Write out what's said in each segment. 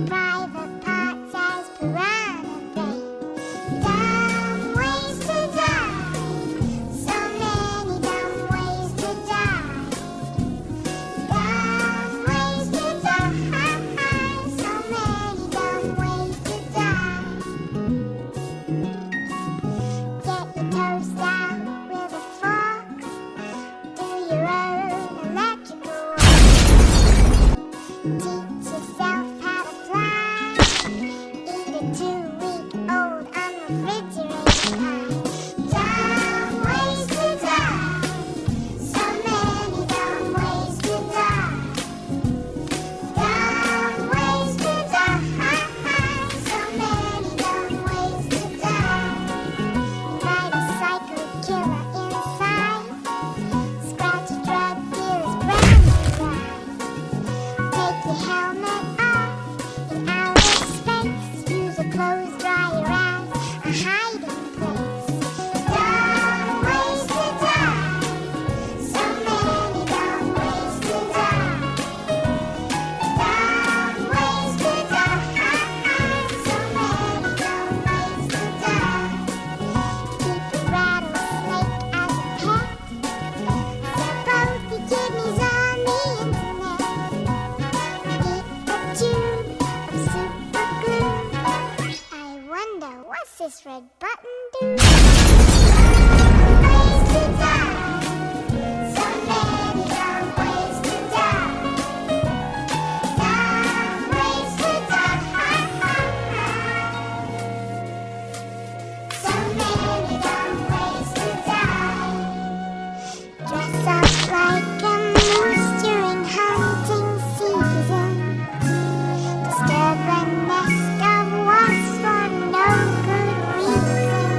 private parts as piranha bait. Dumb ways to die, so many dumb ways to die. Dumb ways to die, so many dumb ways to die. Get your toast out with a fork, do your own electrical work. Teach yourself how to fly, eat a 2-week-old unrefrigerated pie. Dumb ways to die, so many dumb ways to die. Dumb ways to die, so many dumb ways to die. Ride a psycho killer inside, scratch a drug dealer's brand new ride. Take your helmet off in outer space, use a clothes dryer as a hiding place. Dumb ways to die, so many dumb ways to die. Dumb ways to die, so many dumb ways to die. Keep a rattlesnake as a pet, sell both your kidneys on the internet. Eat a tube of super glue. I wonder, what's this red button do? Ways to die, so many dumb ways to die. Dumb ways to die, so many dumb ways to die. Dress up like a moose during hunting season. Disturb a nest of wasps for no good reason.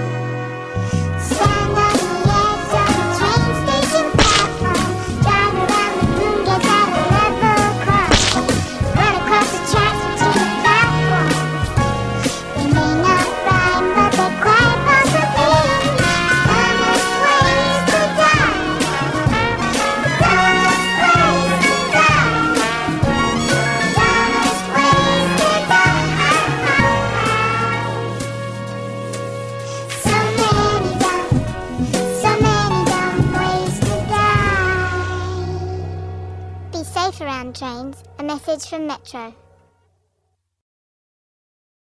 Stand on the edge of a train station platform. Drive around the moon, get at a level crossing. Run across the tracks between the platforms. They may not rhyme, but they're quite possibly dumbest ways to die. Dumbest ways to die. Dumbest ways to die. So many dumb ways to die. Be safe around trains. A message from Metro.